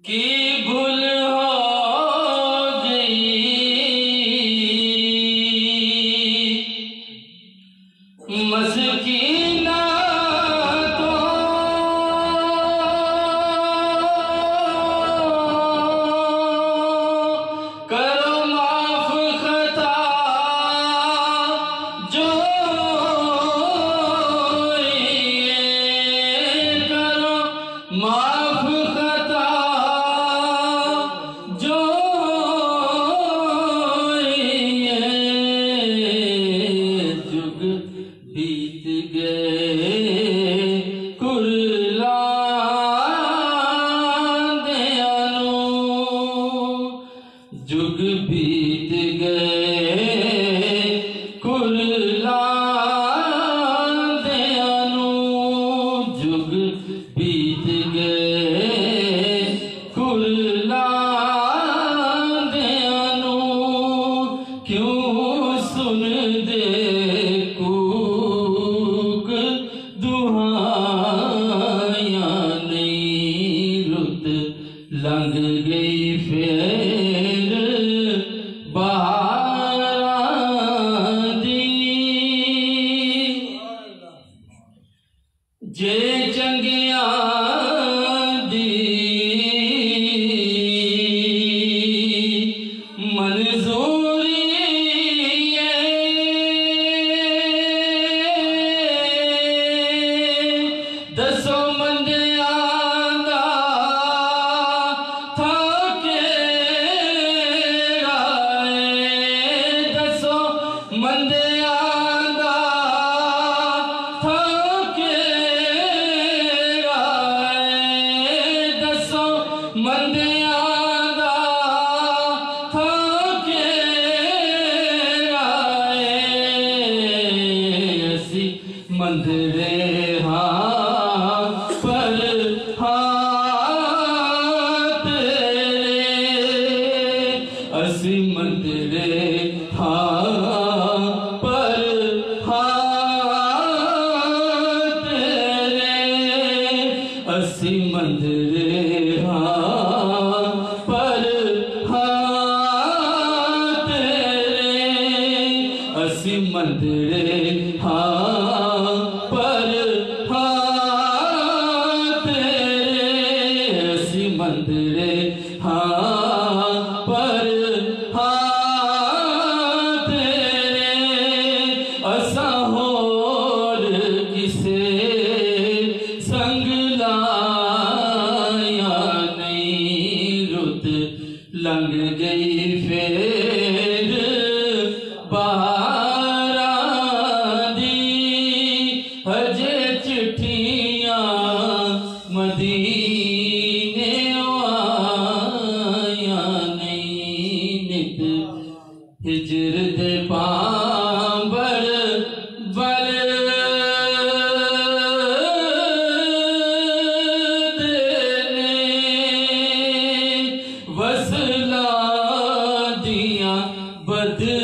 की भूल हो गई, मस्कीना तो करो माफ खता जो करो माफ खता जो जुग बीत गए कुर्ला दयानो, जुग बीत गए कुर्ला दयानो, जुग बीत गए कुर्ला दयानो। क्यों सुन दे कूक दुहाया नहीं, रुत लंघ गई फिर बहारां दी, जे चंगिया दी मंजूरी है, दसो मंदियां दा था केड़ा है, दसो मंदियां दा था केड़ा है, दसो मंदियां दा था केड़ा है। असी मंदिरे हाँ पर हाथ तेरे, असी मंदिरे हाँ पर हाथ तेरे, असी मंदिरे हाँ पर हाथ तेरे, असी मंदिरे हाँ पर हाथ तेरे, असी मंदिरे हाँ पर हाथ तेरे। असा होर किसे संग लाया नहीं, रुत लंघ गई फिर बहारां दी, हजे चिट्ठियां मदीने आया नहीं, नित हिजर दे पांबर बल देने, वसला दिया बदलियां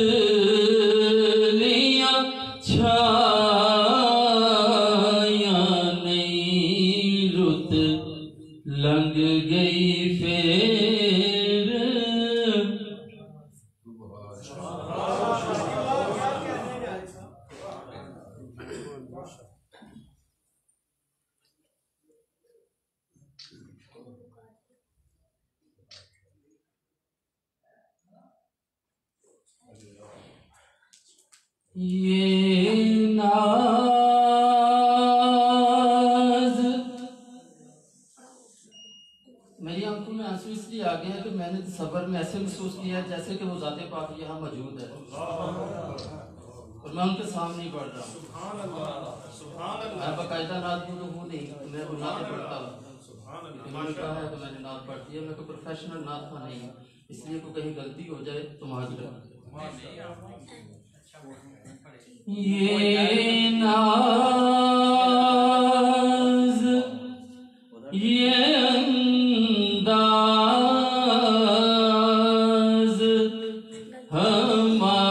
छाया नहीं, रुत लंघ गई फिर। ये नाज मेरी आंखों में आंसू इसलिए आ गए हैं कि मैंने सबर में ऐसे महसूस किया है जैसे कि वो ज़ाते पाक यहाँ मौजूद है और मैं उनके सामने ही पढ़ रहा हूँ। मैं बाकायदा नात तो हूँ नहीं, मैं वो नातें पढ़ता हूँ, उन्होंने कहा है तो मैंने नात पढ़ती है। मैं कोई प्रोफेशनल नात का नहीं हूँ, इसलिए कोई कहीं गलती हो जाए तो माजरा। ये नाज ये अंदाज हमारे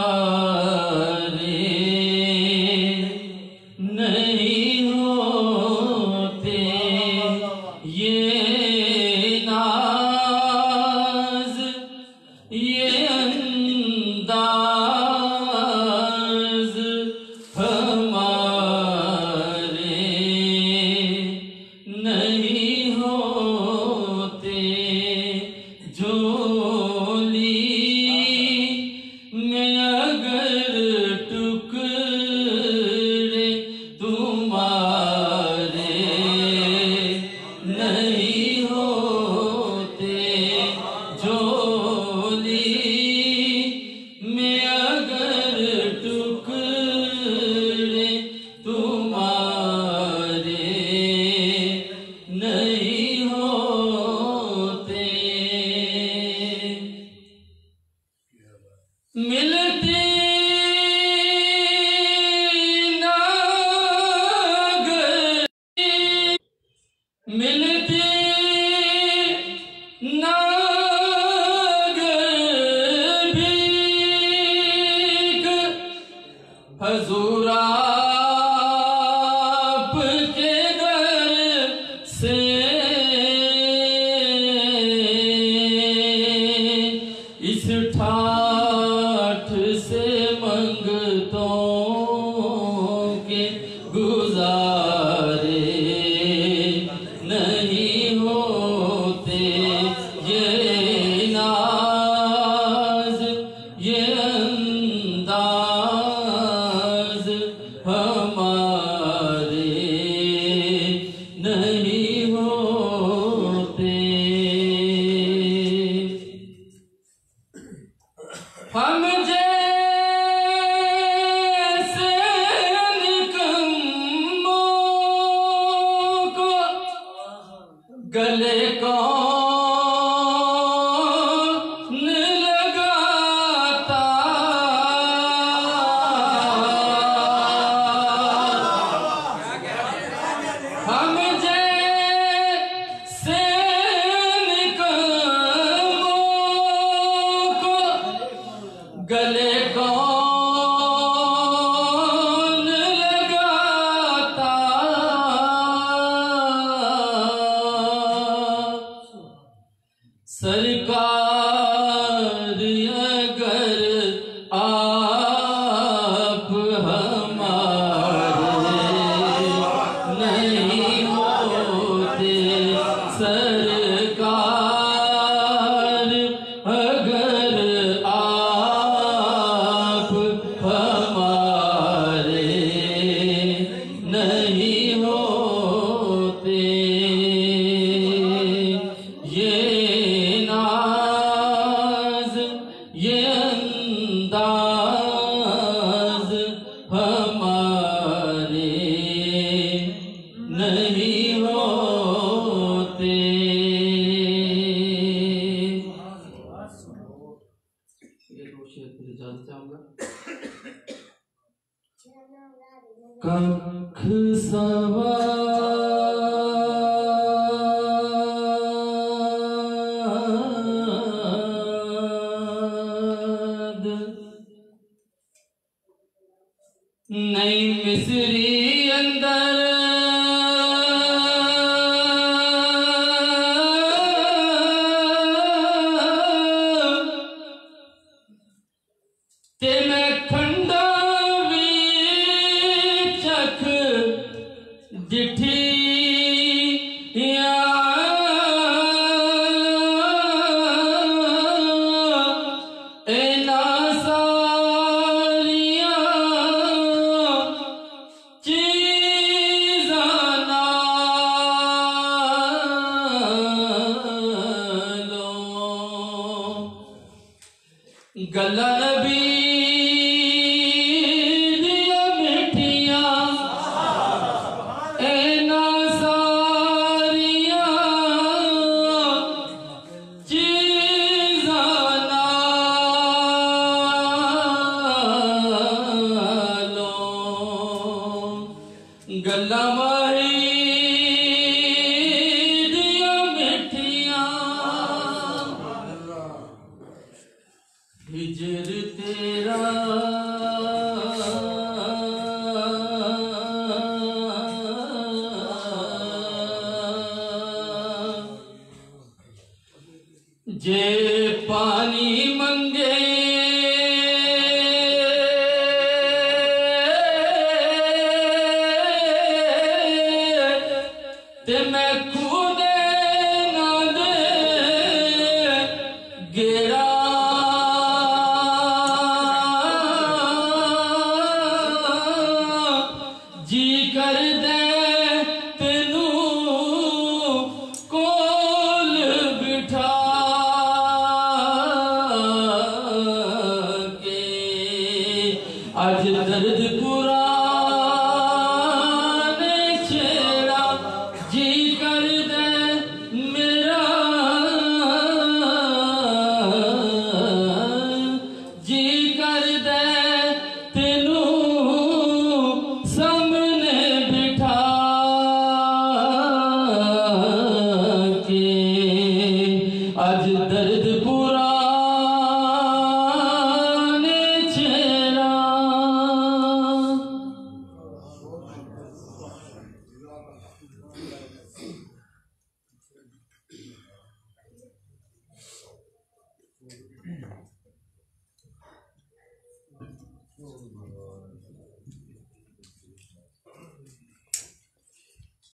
नहीं होते, ये नाज नहीं होते झोली में अगर टुकड़े तुम्हारे नहीं होते, मिलती मिलती नाग भीख हजूर आपके दर से, इस ठाठ से मंगतों के गुजारे नहीं होते, ये नाज ये अंदाज हमारे नहीं होते, हम जैसे निकम्मों को गले कौन लगाता, हम जैसे निकम्मों को गले कौन लगाता, सरकार अगर आप हमारे नहीं होते, सरकार अगर आप हमारे नहीं होते, ये नाज ये अंदाज हमारे नहीं होते, ये दो शेर फिर इजाजत चाहूंगा। कख सवाद नई मिस्री अंदर ते मैं खंडा भी चख डिठी एना सारिया चीज़ां नालों गल्लां नबी दियां मिठियां एना सारियां चीज़ां नालों गल्लां माही दियां मिठियां, हिजर तेरा जे पानी